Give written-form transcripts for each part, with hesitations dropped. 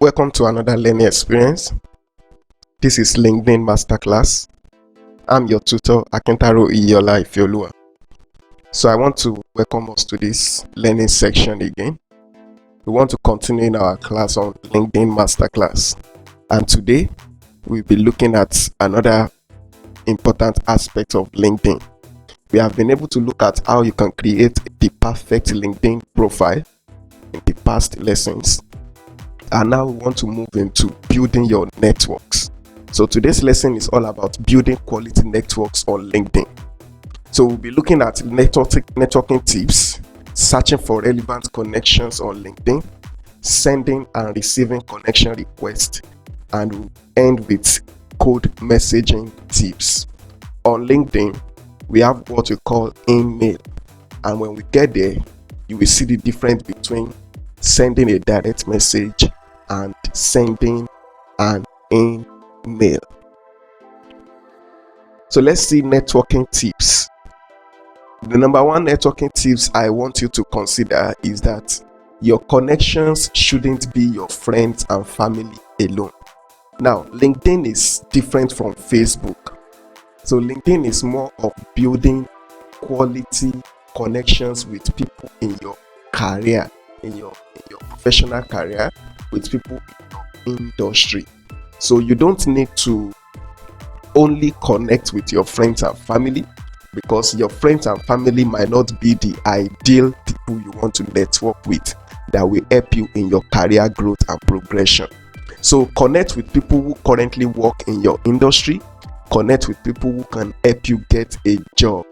Welcome to another learning experience. This is LinkedIn Masterclass. I'm your tutor, Akintaro Iyola Ifeoluwa. So I want to welcome us to this learning section again. We want to continue in our class on LinkedIn Masterclass. And today, we'll be looking at another important aspect of LinkedIn. We have been able to look at how you can create the perfect LinkedIn profile in the past lessons. And now we want to move into building your networks. So today's lesson is all about building quality networks on LinkedIn. So we'll be looking at networking tips, searching for relevant connections on LinkedIn, sending and receiving connection requests, and we'll end with code messaging tips. On LinkedIn, we have what we call email. And when we get there, you will see the difference between sending a direct message and sending an email. So let's see networking tips. The number one networking tips I want you to consider is that your connections shouldn't be your friends and family alone. Now, LinkedIn is different from Facebook. So LinkedIn is more of building quality connections with people in your career, in your professional career, with people in your industry. So you don't need to only connect with your friends and family, because your friends and family might not be the ideal people you want to network with that will help you in your career growth and progression. So connect with people who currently work in your industry, connect with people who can help you get a job,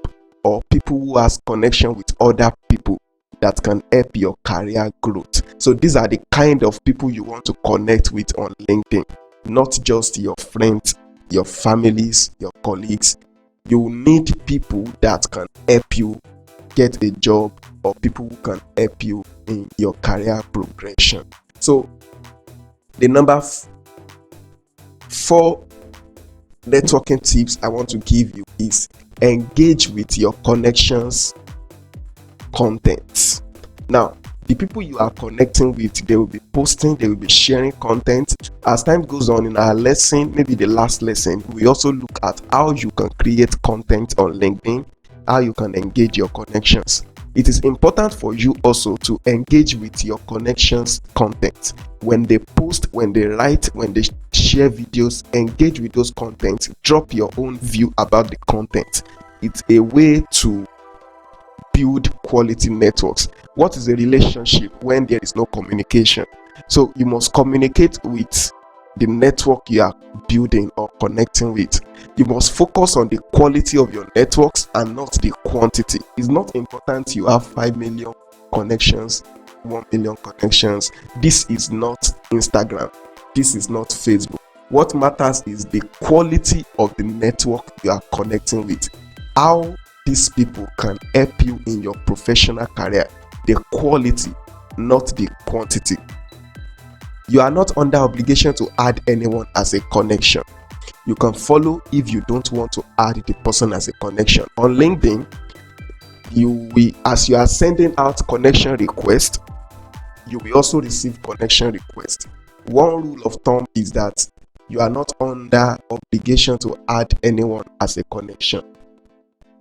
or people who has connection with other people that can help your career growth. So these are the kind of people you want to connect with on LinkedIn, not just your friends, your families, your colleagues. You need people that can help you get a job, or people who can help you in your career progression. So the number 4 networking tips I want to give you is engage with your connections content. Now, the people you are connecting with, they will be posting, they will be sharing content. As time goes on in our lesson, maybe the last lesson, we also look at how you can create content on LinkedIn, how you can engage your connections. It is important for you also to engage with your connections content. When they post, when they write, when they share videos, engage with those contents. Drop your own view about the content. It's a way to build quality networks. What is a relationship when there is no communication? So you must communicate with the network you are building or connecting with. You must focus on the quality of your networks and not the quantity. It's not important you have 5 million connections, 1 million connections. This is not Instagram. This is not Facebook. What matters is the quality of the network you are connecting with. How these people can help you in your professional career. The quality, not the quantity. You are not under obligation to add anyone as a connection. You can follow if you don't want to add the person as a connection. On LinkedIn, as you are sending out connection requests, you will also receive connection requests. One rule of thumb is that you are not under obligation to add anyone as a connection,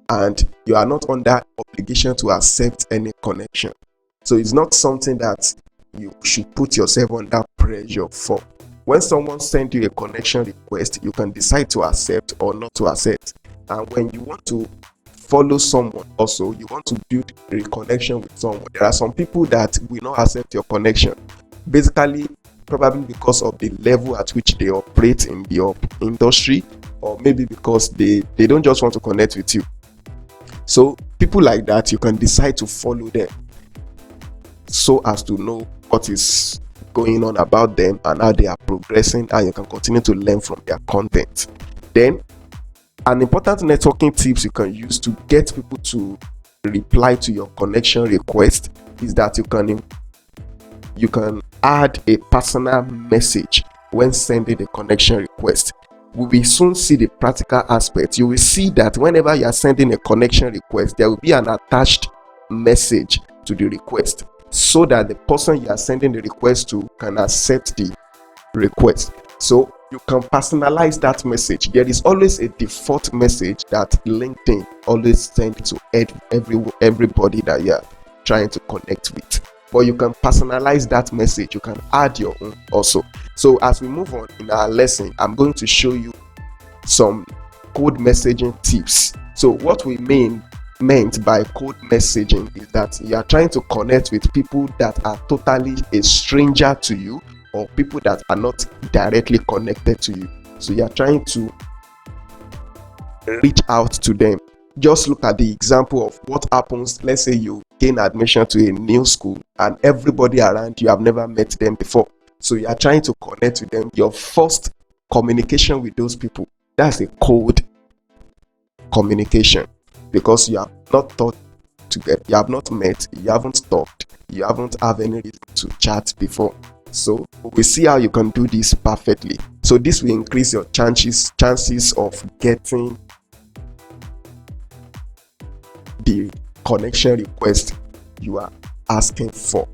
and you are not under obligation to accept any connection. So it's not something that you should put yourself under pressure for. When someone sends you a connection request, you can decide to accept or not to accept. And when you want to follow someone also, you want to build a connection with someone, there are some people that will not accept your connection. Basically, probably because of the level at which they operate in your industry, or maybe because they don't just want to connect with you. So people like that, you can decide to follow them so as to know what is going on about them and how they are progressing, and you can continue to learn from their content. Then an important networking tips you can use to get people to reply to your connection request is that you can add a personal message when sending a connection request. We will soon see the practical aspect. You will see that whenever you are sending a connection request, there will be an attached message to the request, so that the person you are sending the request to can accept the request. So you can personalize that message. There is always a default message that LinkedIn always sends to everybody that you're trying to connect with. But you can personalize that message. You can add your own also. So as we move on in our lesson, I'm going to show you some code messaging tips. So what we meant by code messaging is that you are trying to connect with people that are totally a stranger to you, or people that are not directly connected to you. So you are trying to reach out to them. Just look at the example of what happens. Let's say you gain admission to a new school and everybody around you have never met them before. So you are trying to connect with them. Your first communication with those people, that's a code communication, because you have not thought to get, you have not met, you haven't talked, you haven't have any reason to chat before. So we see how you can do this perfectly. So this will increase your chances of getting the connection request you are asking for.